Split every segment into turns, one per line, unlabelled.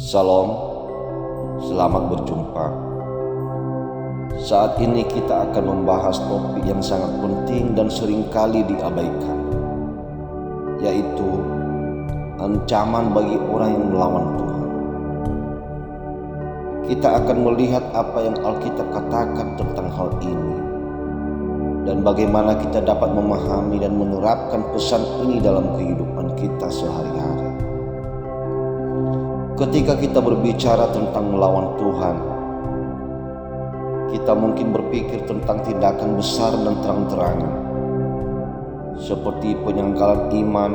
Salam, selamat berjumpa. Saat ini kita akan membahas topik yang sangat penting dan seringkali diabaikan, yaitu ancaman bagi orang yang melawan Tuhan. Kita akan melihat apa yang Alkitab katakan tentang hal ini, dan bagaimana kita dapat memahami dan menerapkan pesan ini dalam kehidupan kita sehari-hari. Ketika kita berbicara tentang melawan Tuhan, kita mungkin berpikir tentang tindakan besar dan terang-terangan, seperti penyangkalan iman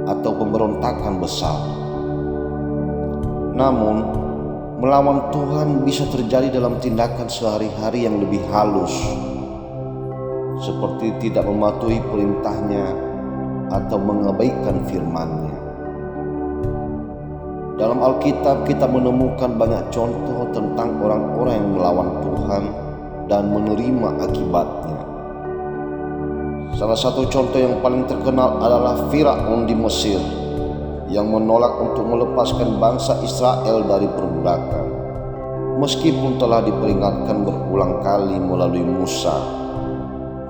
atau pemberontakan besar. Namun, melawan Tuhan bisa terjadi dalam tindakan sehari-hari yang lebih halus, seperti tidak mematuhi perintahnya atau mengabaikan firman-Nya. Dalam Alkitab kita menemukan banyak contoh tentang orang-orang yang melawan Tuhan dan menerima akibatnya. Salah satu contoh yang paling terkenal adalah Firaun di Mesir yang menolak untuk melepaskan bangsa Israel dari perbudakan. Meskipun telah diperingatkan berulang kali melalui Musa,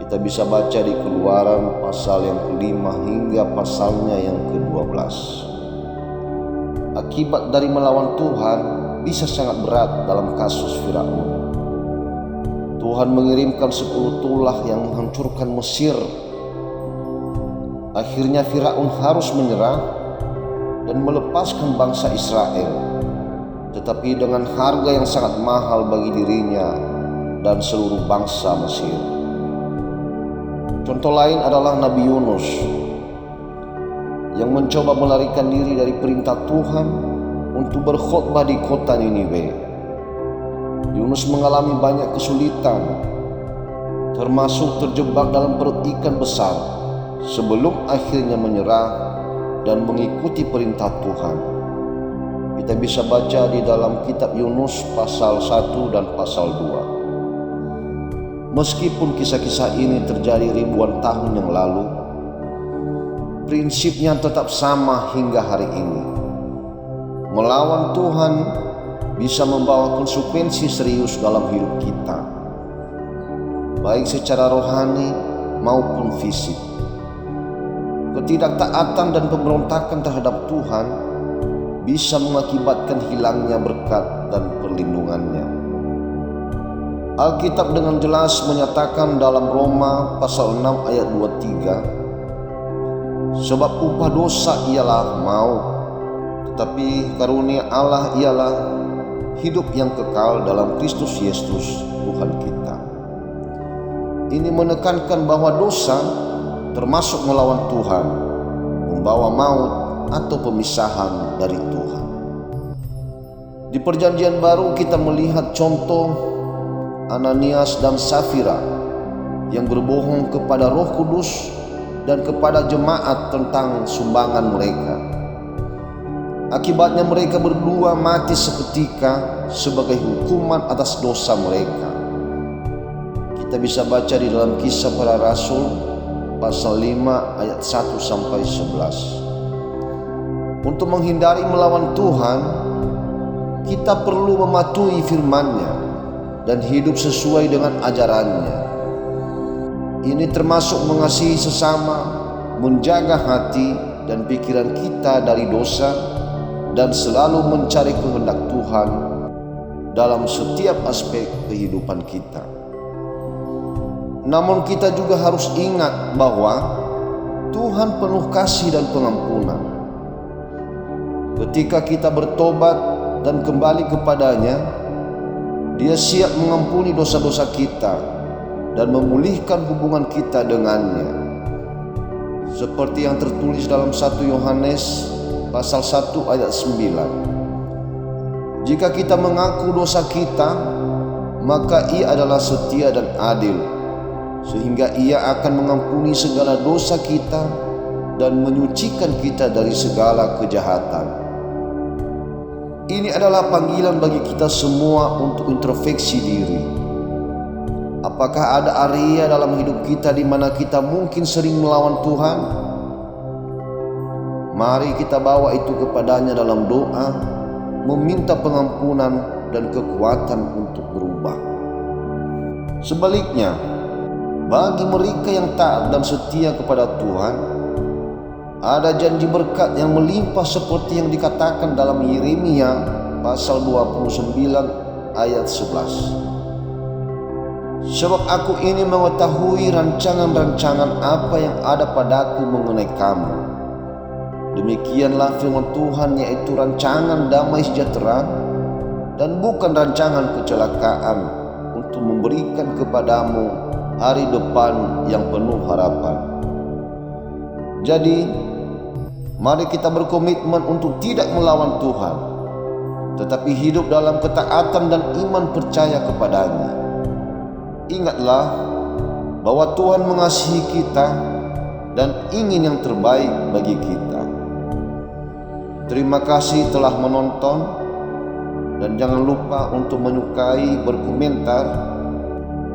kita bisa baca di Keluaran pasal yang ke-5 hingga pasalnya yang ke-12. Akibat dari melawan Tuhan bisa sangat berat dalam kasus Firaun. Tuhan mengirimkan 10 tulah yang menghancurkan Mesir. Akhirnya Firaun harus menyerah dan melepaskan bangsa Israel, tetapi dengan harga yang sangat mahal bagi dirinya dan seluruh bangsa Mesir. Contoh lain adalah Nabi Yunus yang mencoba melarikan diri dari perintah Tuhan untuk berkhotbah di kota Niniwe. Yunus mengalami banyak kesulitan, termasuk terjebak dalam perut ikan besar, sebelum akhirnya menyerah dan mengikuti perintah Tuhan. Kita bisa baca di dalam kitab Yunus pasal 1 dan pasal 2. Meskipun kisah-kisah ini terjadi ribuan tahun yang lalu, prinsipnya tetap sama hingga hari ini. Melawan Tuhan bisa membawa konsekuensi serius dalam hidup kita, baik secara rohani maupun fisik. Ketidaktaatan dan pemberontakan terhadap Tuhan bisa mengakibatkan hilangnya berkat dan perlindungannya. Alkitab dengan jelas menyatakan dalam Roma pasal 6 ayat 23, sebab upah dosa ialah maut, tetapi karunia Allah ialah hidup yang kekal dalam Kristus Yesus Tuhan kita. Ini menekankan bahwa dosa, termasuk melawan Tuhan, membawa maut atau pemisahan dari Tuhan. Di Perjanjian Baru kita melihat contoh Ananias dan Safira yang berbohong kepada Roh Kudus dan kepada jemaat tentang sumbangan mereka. Akibatnya mereka berdua mati seketika sebagai hukuman atas dosa mereka. Kita bisa baca di dalam Kisah Para Rasul pasal 5 ayat 1 sampai 11. Untuk menghindari melawan Tuhan, kita perlu mematuhi firman-Nya dan hidup sesuai dengan ajaran-Nya. Ini termasuk mengasihi sesama, menjaga hati dan pikiran kita dari dosa, dan selalu mencari kehendak Tuhan dalam setiap aspek kehidupan kita. Namun kita juga harus ingat bahwa Tuhan penuh kasih dan pengampunan. Ketika kita bertobat dan kembali kepada-Nya, Dia siap mengampuni dosa-dosa kita dan memulihkan hubungan kita dengannya. Seperti yang tertulis dalam 1 Yohanes pasal 1 ayat 9. Jika kita mengaku dosa kita, maka Ia adalah setia dan adil, sehingga Ia akan mengampuni segala dosa kita dan menyucikan kita dari segala kejahatan. Ini adalah panggilan bagi kita semua untuk introspeksi diri. Apakah ada area dalam hidup kita di mana kita mungkin sering melawan Tuhan? Mari kita bawa itu kepada-Nya dalam doa meminta pengampunan dan kekuatan untuk berubah. Sebaliknya, bagi mereka yang taat dan setia kepada Tuhan, ada janji berkat yang melimpah seperti yang dikatakan dalam Yeremia pasal 29 ayat 11. Sebab aku ini mengetahui rancangan-rancangan apa yang ada padaku mengenai kamu. Demikianlah firman Tuhan, yaitu rancangan damai sejahtera dan bukan rancangan kecelakaan, untuk memberikan kepadamu hari depan yang penuh harapan. Jadi, mari kita berkomitmen untuk tidak melawan Tuhan, tetapi hidup dalam ketaatan dan iman percaya kepadanya. Ingatlah bahwa Tuhan mengasihi kita dan ingin yang terbaik bagi kita. Terima kasih telah menonton, dan jangan lupa untuk menyukai, berkomentar,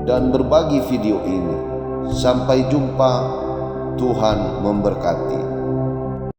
dan berbagi video ini. Sampai jumpa, Tuhan memberkati.